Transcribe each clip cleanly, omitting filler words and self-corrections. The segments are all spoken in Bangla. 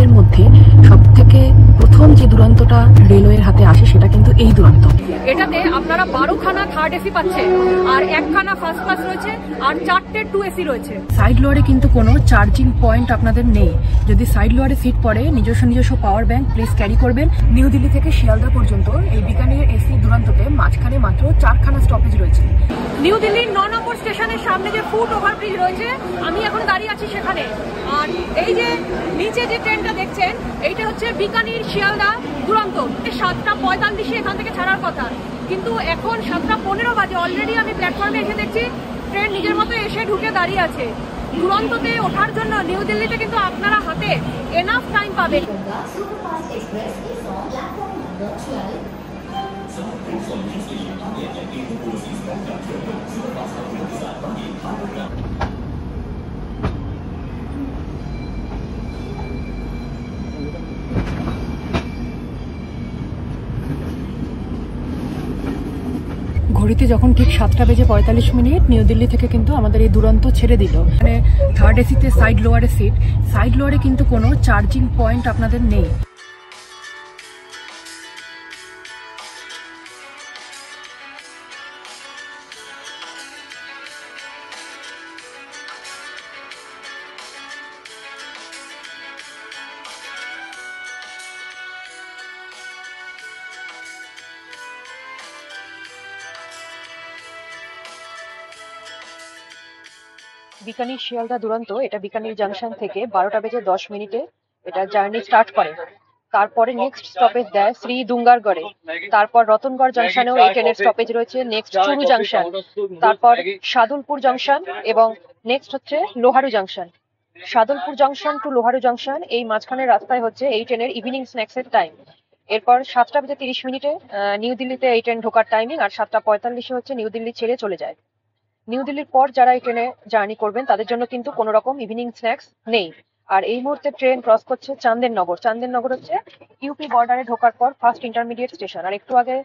ট্রেনের মধ্যে সবথেকে প্রথম যে দুরন্তটা রেলওয়ের হাতে আসে সেটা কিন্তু এই দুরন্ত। এটাতে আপনারা 12খানা থার্ড এসি পাচ্ছেন, আর 1খানা ফার্স্ট ক্লাস রয়েছে, আর 4টে 2 এসি রয়েছে। সাইড লোয়ারে কিন্তু কোনো চার্জিং পয়েন্ট আপনাদের নেই। যদি সাইড লোয়ারে সিট পড়ে নিজস্ব পাওয়ার ব্যাংক প্লিজ ক্যারি করবেন। নিউ দিল্লি থেকে শিয়ালদা পর্যন্ত এই বিকানির এসি দুরন্ততে মাঝখানে মাত্র 4খানা স্টপেজ রয়েছে। নিউ দিল্লির 9 নম্বর স্টেশনের সামনে যে ফুট ওভারব্রিজ রয়েছে, আমি এখন দাঁড়িয়ে আছি সেখানে। আর এই যে নিচে যে ট্রেনটা দেখছেন, এইটা হচ্ছে বিকানির শিয়ালদা দুরন্ত। 7:45 এখান থেকে ছাড়ার কথা, কিন্তু এখন 7:15 বাজে। অলরেডি আমি প্ল্যাটফর্মে এসে দেখছি ট্রেন নিজের মতো এসে ঢুকে দাঁড়িয়ে আছে। দুরন্ততে ওঠার জন্য নিউ দিল্লিতে কিন্তু আপনারা হাতে এনাফ টাইম পাবেন। ঘড়িতে যখন ঠিক 7:45 নিউ দিল্লি থেকে কিন্তু আমাদের এই দুরন্ত ছেড়ে দিল। মানে থার্ড এসিতে সাইড লোয়ারে সিট, সাইড লোয়ারে কিন্তু কোনো চার্জিং পয়েন্ট আপনাদের নেই। বিকানির শিয়ালদা দুরন্ত এটা বিকানির জাংশন থেকে 12:10 এটা জার্নি স্টার্ট করে। তারপরে নেক্সট স্টপেজ দেয় শ্রী দুঙ্গারগড়ে। তারপর রতনগড় জাংশনেও এই ট্রেনের স্টপেজ রয়েছে। নেক্সট চুরু জাংশন, তারপর সাদুলপুর জাংশন এবং নেক্সট হচ্ছে Loharu junction. সাদুলপুর junction two Loharu junction এই মাঝখানের রাস্তায় হচ্ছে এই ট্রেনের ইভিনিং স্ন্যাক্সের টাইম। এরপর 7:30 নিউ দিল্লিতে এই ট্রেন ঢোকার টাইমিং, আর 7:45 হচ্ছে নিউ দিল্লি ছেড়ে চলে যায়। নিউ দিল্লির পর যারা এই ট্রেনে জার্নি করবেন তাদের জন্য কিন্তু কোনো রকম ইভিনিং স্ন্যাক্স নেই। আর এই মুহূর্তে ট্রেন ক্রস করছে চান্দেরনগর। চান্দেরনগর হচ্ছে ইউপি বর্ডারে ঢোকার পর ফার্স্ট ইন্টারমিডিয়েট স্টেশন। আর একটু আগে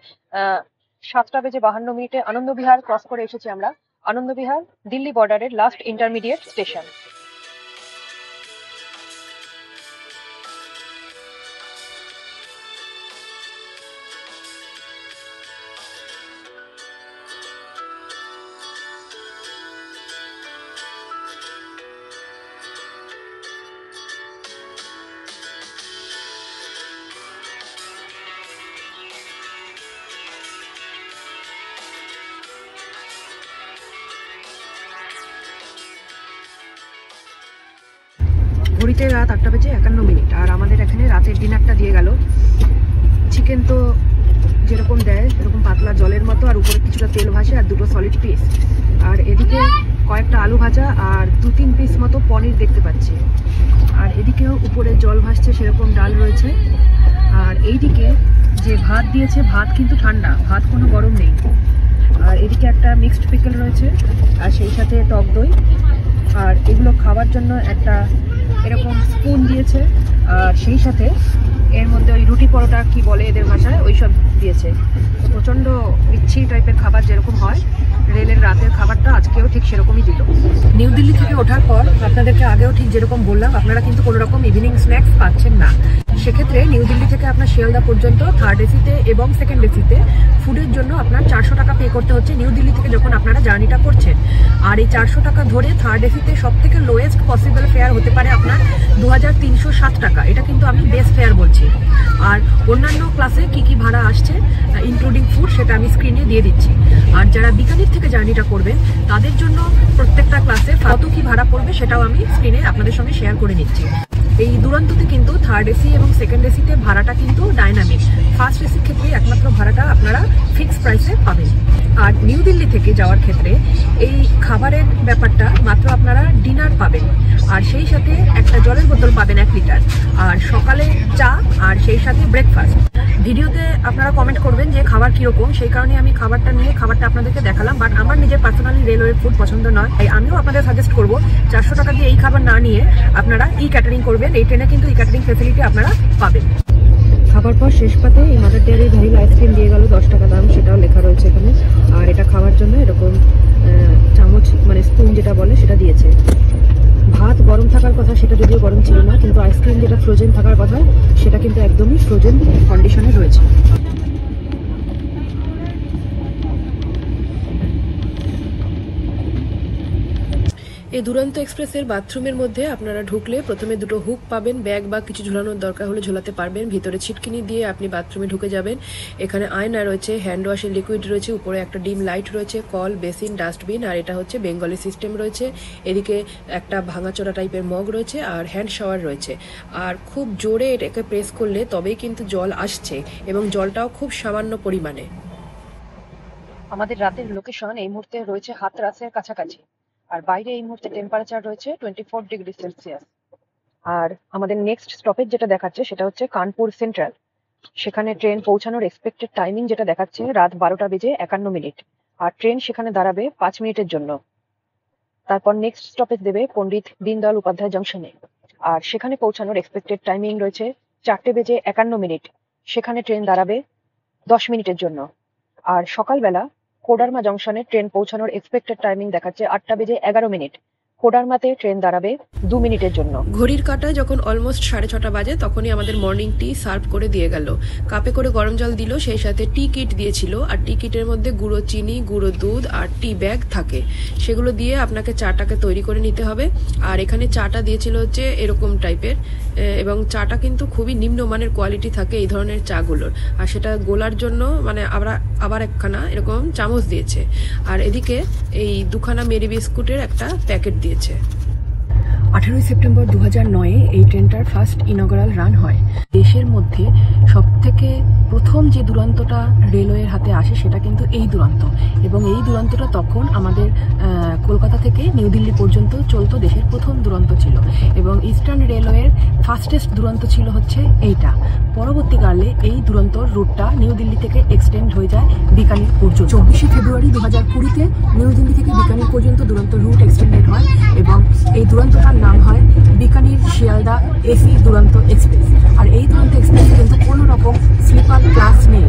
7:52 আনন্দবিহার ক্রস করে এসেছি আমরা। আনন্দবিহার দিল্লি বর্ডারের লাস্ট ইন্টারমিডিয়েট স্টেশন। ঘড়িতে রাত 8:51, আর আমাদের এখানে রাতের ডিনারটা দিয়ে গেল। চিকেন তো যেরকম দেয় সেরকম পাতলা জলের মতো, আর উপরে কিছুটা তেল ভাসে আর 2টো সলিড পিস। আর এদিকে কয়েকটা আলু ভাজা আর 2-3 পিস মতো পনির দেখতে পাচ্ছি। আর এদিকেও উপরে জল ভাসছে সেরকম ডাল রয়েছে। আর এইদিকে যে ভাত দিয়েছে, ভাত কিন্তু ঠান্ডা, ভাত কোনো গরম নেই। আর এদিকে একটা মিক্সড পিকল রয়েছে, আর সেই সাথে টক দই। আর এগুলো খাওয়ার জন্য একটা এরকম স্পুন দিয়েছে, আর সেই সাথে এর মধ্যে ওই রুটি পরোটা কি বলে এদের ভাষায় ওইসব দিয়েছে। প্রচণ্ড বিচ্ছিরি টাইপের খাবার যেরকম হয় রেলের রাতের খাবারটা আজকেও ঠিক সেরকমই দিল। নিউ দিল্লি থেকে ওঠার পর আপনাদেরকে আগেও ঠিক যেরকম বললাম, আপনারা কিন্তু কোনো রকম ইভিনিং স্ন্যাক্স পাচ্ছেন না। সেক্ষেত্রে নিউ দিল্লি থেকে আপনার শিয়ালদা পর্যন্ত থার্ড এসিতে এবং সেকেন্ড এসিতে ফুডের জন্য আপনার 400 টাকা পে করতে হচ্ছে নিউ দিল্লি থেকে যখন আপনারা জার্নিটা করছেন। আর এই 400 টাকা ধরে থার্ড এসিতে সব থেকে লোয়েস্ট পসিবল ফেয়ার হতে পারে আপনার 2307 টাকা। এটা কিন্তু আমি বেস্ট ফেয়ার বলছি। আর অন্যান্য ক্লাসে কি কি ভাড়া আসছে ইনক্লুডিং ফুড সেটা আমি স্ক্রিনে দিয়ে দিচ্ছি। আর যারা বিকানির থেকে জার্নিটা করবেন তাদের জন্য প্রত্যেকটা ক্লাসে কত কি ভাড়া পড়বে সেটাও আমি স্ক্রিনে আপনাদের সঙ্গে শেয়ার করে নিচ্ছি। এই দুরন্ততে কিন্তু থার্ড এসি এবং সেকেন্ড এসিতে ভাড়াটা কিন্তু ডাইনামিক। ফার্স্ট এসির ক্ষেত্রে একমাত্র ভাড়াটা আপনারা ফিক্স প্রাইসে পাবেন। আর নিউ দিল্লি থেকে যাওয়ার ক্ষেত্রে এই খাবারের ব্যাপারটা মাত্র আপনারা ডিনার পাবেন, আর সেই সাথে একটা জলের বোতল পাবেন 1 লিটার, আর সকালে চা, আর সেই সাথে ব্রেকফাস্ট। ভিডিওতে আপনারা কমেন্ট করবেন যে খাবার কিরকম, সেই কারণে আমি খাবারটা নিয়ে খাবারটা আপনাদেরকে দেখালাম। বাট আমার নিজের পার্সোনালি রেলওয়ের ফুড পছন্দ নয়, তাই আমিও আপনাদের সাজেস্ট করবো 400 টাকা দিয়ে এই খাবার না নিয়ে আপনারা ই ক্যাটারিং করবেন। এই ট্রেনে কিন্তু ই ক্যাটারিং ফ্যাসিলিটি আপনারা পাবেন। খাবার পর শেষ পাতে এই মাদার ডেয়ারি ভ্যানিলা আইসক্রিম দিয়ে গেল, 10 টাকা দাম, সেটাও লেখা রয়েছে এখানে। আর এটা খাওয়ার জন্য এরকম চামচ মানে স্পুন যেটা বলে সেটা দিয়েছে। ভাত গরম থাকার কথা, সেটা যদিও গরম ছিল না, কিন্তু আইসক্রিম যেটা ফ্রোজেন থাকার কথা সেটা কিন্তু একদমই ফ্রোজেন কন্ডিশনে রয়েছে। এই দুরন্ত এক্সপ্রেসের বাথরুমের মধ্যে আপনারা ঢুকলে প্রথমে দুটো হুক পাবেন, ব্যাগ বা কিছু ঝোলানোর দরকার হলে ঝোলাতে পারবেন। ভিতরে ছিটকিনি দিয়ে আপনি বাথরুমে ঢুকে যাবেন। এখানে আয়না রয়েছে, হ্যান্ড ওয়াশের লিকুইড রয়েছে, উপরে একটা ডিম লাইট রয়েছে, কল, বেসিন, ডাস্টবিন, আর এটা হচ্ছে বেঙ্গলি সিস্টেম রয়েছে। এদিকে একটা ভাঙাচোরা টাইপের মগ রয়েছে আর হ্যান্ড শাওয়ার রয়েছে। আর খুব জোরে এটাকে প্রেস করলে তবেই কিন্তু জল আসছে, এবং জলটাও খুব সামান্য পরিমাণে। আমাদের রাতের লোকেশন এই মুহূর্তে রয়েছে হাতরাসের কাছাকাছি, আর বাইরে এই মুহূর্তে টেম্পারেচার রয়েছে 24 ডিগ্রি সেলসিয়াস। আর আমাদের নেক্সট স্টপেজ যেটা দেখাচ্ছে সেটা হচ্ছে কানপুর সেন্ট্রাল। সেখানে ট্রেন পৌঁছানোর এক্সপেক্টেড টাইমিং যেটা দেখাচ্ছে রাত 12:51, আর ট্রেন সেখানে দাঁড়াবে 5 মিনিটের জন্য। তারপর নেক্সট স্টপেজ দেবে পণ্ডিত দীনদয়াল উপাধ্যায় জংশনে, আর সেখানে পৌঁছানোর এক্সপেক্টেড টাইমিং রয়েছে 4:51। সেখানে ট্রেন দাঁড়াবে 10 মিনিটের জন্য। আর সকালবেলা কোডারমা জংশনে ট্রেন পৌঁছানোর এক্সপেক্টেড টাইমিং দেখাচ্ছে 8:11। কোডারমাতে ট্রেন দাঁড়াবে 2 মিনিটের জন্য। ঘড়ির কাঁটায় যখন অলমোস্ট 6:30 বাজে তখনই আমাদের মর্নিং টি সার্ভ করে দিয়ে গেল। কাপে করে গরম জল দিল, সেই সাথে টি কিট দিয়েছিল, আর টি কিটের মধ্যে গুঁড়ো চিনি, গুঁড়ো দুধ আর টি ব্যাগ থাকে। সেগুলো দিয়ে আপনাকে চাটাকে তৈরি করে নিতে হবে। আর এখানে চাটা দিয়েছিল হচ্ছে এরকম টাইপের, এবং চাটা কিন্তু খুবই নিম্নমানের কোয়ালিটি থাকে এই ধরনের চাগুলোর। আর সেটা গোলার জন্য মানে আবার একখানা এরকম চামচ দিয়েছে। আর এদিকে এই দুখানা মেরি বিস্কুটের একটা প্যাকেট দিয়েছে। 18 সেপ্টেম্বর 2009 এই ট্রেনটার ফার্স্ট ইনগরাল রান হয়। দেশের মধ্যে সবথেকে প্রথম যে দুরন্তটা রেলওয়ের হাতে আসে সেটা কিন্তু এই দুরন্ত, এবং এই দুরন্তটা তখন আমাদের কলকাতা থেকে নিউ দিল্লি পর্যন্ত চলতো, দেশের প্রথম দুরন্ত ছিল, এবং ইস্টার্ন রেলওয়ের ফাস্টেস্ট দুরন্ত ছিল হচ্ছে এইটা। পরবর্তীকালে এই দুরন্তর রুটটা নিউ দিল্লি থেকে এক্সটেন্ড হয়ে যায় বিকানির পর্যন্ত। 24 ফেব্রুয়ারি 2020-তে নিউ দিল্লি থেকে বিকানির পর্যন্ত দুরন্ত রুট এক্সটেন্ডেড হয়, এবং এই দুরন্তটার নাম হয় বিকানির শিয়ালদা এসি দুরন্ত এক্সপ্রেস। আর এই দুরন্ত এক্সপ্রেসে কিন্তু কোনো রকম স্লিপার ক্লাস নেই।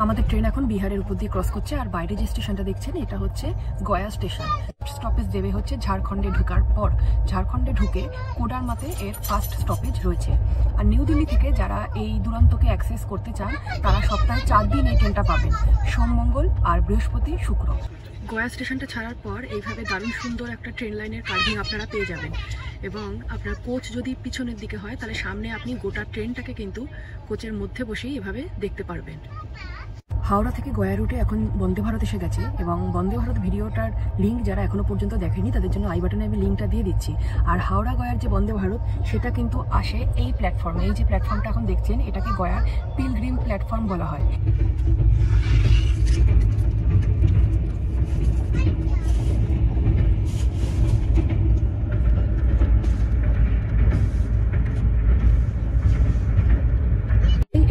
আমাদের ট্রেন এখন বিহারের উপর দিয়ে ক্রস করছে, আর বাইরে যে স্টেশনটা দেখছেন এটা হচ্ছে গয়া স্টেশন। স্টপেজ দেবে হচ্ছে ঝাড়খণ্ডে ঢোকার পর। ঝাড়খণ্ডে ঢুকে কোডারমাতে এর ফার্স্ট স্টপেজ রয়েছে। আর নিউ দিল্লি থেকে যারা এই দুরন্তকে অ্যাক্সেস করতে চান তারা সপ্তাহে 4 দিন এই ট্রেনটা পাবেন, সোম, মঙ্গল আর বৃহস্পতি, শুক্র। গয়া স্টেশনটা ছাড়ার পর এইভাবে দারুণ সুন্দর একটা ট্রেন লাইনের কার্ভিং আপনারা পেয়ে যাবেন, এবং আপনার কোচ যদি পিছনের দিকে হয় তাহলে সামনে আপনি গোটা ট্রেনটাকে কিন্তু কোচের মধ্যে বসেই এভাবে দেখতে পারবেন। হাওড়া থেকে গয়া রুটে এখন বন্দে ভারত এসে গেছে, এবং বন্দে ভারত ভিডিওটার লিঙ্ক যারা এখনো পর্যন্ত দেখেনি তাদের জন্য আই বাটনে আমি লিঙ্কটা দিয়ে দিচ্ছি। আর হাওড়া গয়ার যে বন্দে ভারত সেটা কিন্তু আসে এই প্ল্যাটফর্মে। এই যে প্ল্যাটফর্মটা এখন দেখছেন এটাকে গয়ার পিলগ্রিম প্ল্যাটফর্ম বলা হয়।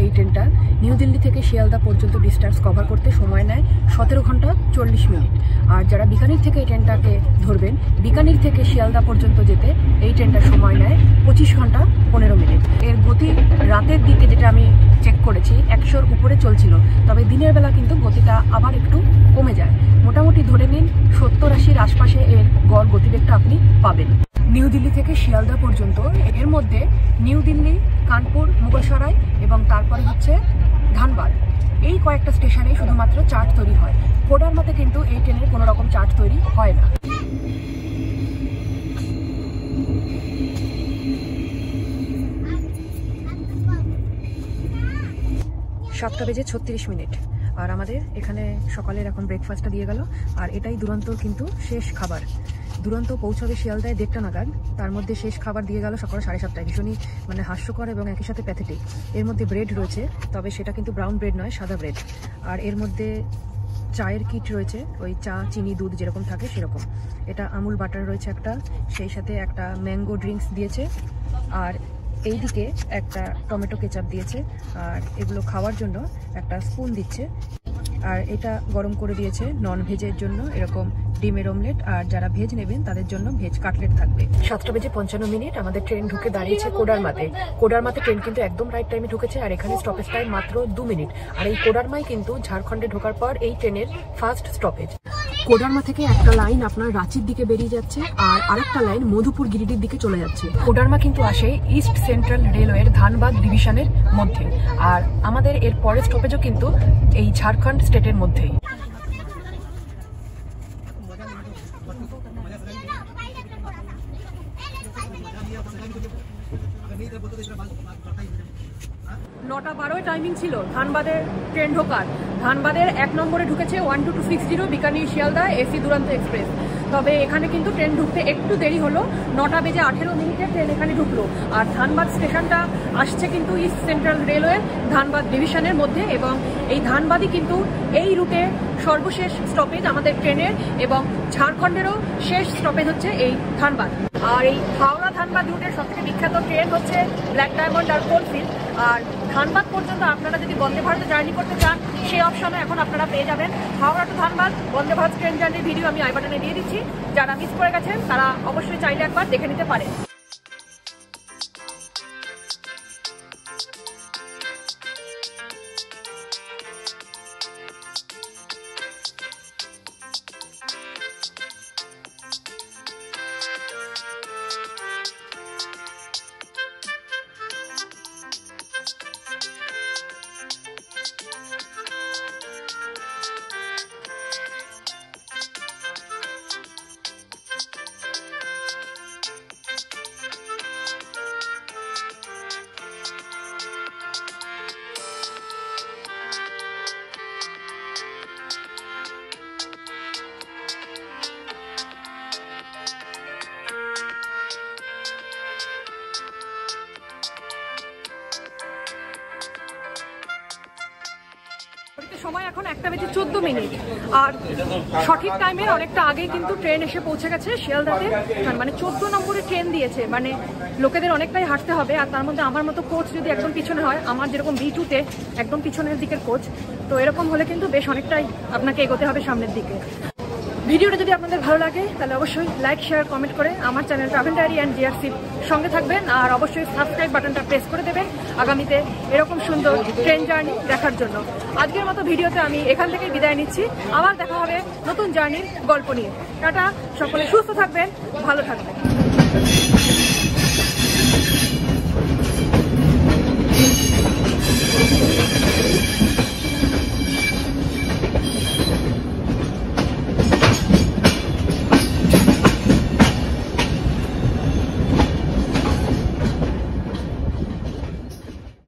এই ট্রেনটা নিউ দিল্লি থেকে শিয়ালদা পর্যন্ত ডিস্টেন্স কভার করতে সময় নেয় 17 ঘন্টা 40 মিনিট। আর যারা বিকানির থেকে এই ট্রেনটাকে ধরবেন, বিকানির থেকে শিয়ালদা পর্যন্ত যেতে এই ট্রেনটার সময় নেয় 25 ঘন্টা 15 মিনিট। এর গতি রাতের দিকে যেটা আমি চেক করেছি 100-র উপরে চলছিল, তবে দিনের বেলা কিন্তু গতিটা আবার একটু কমে যায়। মোটামুটি ধরে নিন 70-80-র আশপাশে এর গড় গতিবেগটা আপনি পাবেন। নিউ দিল্লি থেকে শিয়ালদা পর্যন্ত এর মধ্যে নিউ দিল্লি, কানপুর, মুগলসরাই এবং তারপরে হচ্ছে ধানবাদ, এই কয়েকটা স্টেশনে শুধুমাত্র চার্ট তৈরি হয়। কোডারমাতে কিন্তু এই ট্রেনের কোনো রকম চার্ট তৈরি হয় না। 7:36 আর আমাদের এখানে সকালের এখন ব্রেকফাস্টটা দিয়ে গেল। আর এটাই দুরন্তর কিন্তু শেষ খাবার। দুরন্ত পৌঁছাবে শিয়ালদায় 1:30 নাগাদ, তার মধ্যে শেষ খাবার দিয়ে গেল সকাল 7:30টায়। ভীষণই মানে হাস্যকর এবং একই সাথে প্যাথেটিক। এর মধ্যে ব্রেড রয়েছে, তবে সেটা কিন্তু ব্রাউন ব্রেড নয়, সাদা ব্রেড। আর এর মধ্যে চায়ের কিট রয়েছে, ওই চা, চিনি, দুধ যেরকম থাকে সেরকম। এটা আমুল বাটার রয়েছে একটা, সেই সাথে একটা ম্যাঙ্গো ড্রিঙ্কস দিয়েছে, আর এইদিকে একটা টমেটো কেচাপ দিয়েছে। আর এগুলো খাওয়ার জন্য একটা স্পুন দিচ্ছে। আর এটা গরম করে দিয়েছে নন ভেজের জন্য এরকম ডিমের অমলেট, আর যারা ভেজ নেবেন তাদের জন্য ভেজ কাটলেট থাকবে। 7:55 আমাদের ট্রেন ঢুকে দাঁড়িয়েছে কোডারমাতে। কোডারমাতে ট্রেন কিন্তু একদম রাইট টাইমে ঢুকেছে, আর এখানে স্টপেজ টাইম মাত্র 2 মিনিট। আর এই কোডারমাই কিন্তু ঝাড়খণ্ডে ঢোকার পর এই ট্রেনের ফার্স্ট স্টপেজ। কোডারমা থেকে একটা লাইন আপনার রাঁচির দিকে বেরিয়ে যাচ্ছে, আর আরেকটা লাইন মধুপুর গিরিডির দিকে চলে যাচ্ছে। কোডারমা কিন্তু আসে ইস্ট সেন্ট্রাল রেলওয়ের ধানবাদ ডিভিশনের মধ্যে, আর আমাদের এর পরের স্টপেজও কিন্তু এই ঝাড়খণ্ড স্টেটের মধ্যেই। নটা 12 টাইমিং ছিল ধানবাদের ট্রেন ঢোকার। ধানবাদের 1 নম্বরে ঢুকেছে 12260 বিকানির শিয়ালদা এসি দুরন্ত এক্সপ্রেস। তবে এখানে কিন্তু ট্রেন ঢুকতে একটু দেরি হলো, 9:18 ট্রেন এখানে ঢুকলো। আর ধানবাদ স্টেশনটা আসছে কিন্তু ইস্ট সেন্ট্রাল রেলওয়ে ধানবাদ ডিভিশনের মধ্যে, এবং এই ধানবাদই কিন্তু এই রুটে সর্বশেষ স্টপেজ আমাদের ট্রেনের, এবং ঝাড়খণ্ডেরও শেষ স্টপেজ হচ্ছে এই ধানবাদ। আর এই হাওড়া ধানবাদ রুটের সবথেকে বিখ্যাত ট্রেন হচ্ছে ব্ল্যাক ডায়মন্ড আর কোলফিল্ড। আর ধানবাদ পর্যন্ত আপনারা যদি বন্দে ভারতে জার্নি করতে চান, সেই অপশনও এখন আপনারা পেয়ে যাবেন। হাওড়া টু ধানবাদ বন্দে ভারত ট্রেন জার্নির ভিডিও আমি আই বাটনে দিয়ে দিচ্ছি, যারা মিস করে গেছেন তারা অবশ্যই চাইলে একবার দেখে নিতে পারেন। সময় এখন 1:14, আর সঠিক টাইমের অনেকটা আগেই কিন্তু ট্রেন এসে পৌঁছে গেছে শিয়ালদাতে। মানে 14 নম্বরে ট্রেন দিয়েছে, মানে লোকেদের অনেকটাই হাঁটতে হবে। আর তার মধ্যে আমার মতো কোচ যদি একদম পিছনে হয়, আমার যেরকম B2-তে একদম পিছনের দিকের কোচ, তো এরকম হলে কিন্তু বেশ অনেকটাই আপনাকে এগোতে হবে সামনের দিকে। ভিডিওটা যদি আপনাদের ভালো লাগে তাহলে অবশ্যই লাইক, শেয়ার, কমেন্ট করে আমার চ্যানেল ট্রাভেল ডায়েরি অ্যান্ড জিআরসির সঙ্গে থাকবেন, আর অবশ্যই সাবস্ক্রাইব বাটনটা প্রেস করে দেবেন আগামীতে এরকম সুন্দর ট্রেন জার্নি দেখার জন্য। আজকের মতো ভিডিওতে আমি এখান থেকেই বিদায় নিচ্ছি। আবার দেখা হবে নতুন জার্নির গল্প নিয়ে। টাটা, সকলে সুস্থ থাকবেন, ভালো থাকবেন।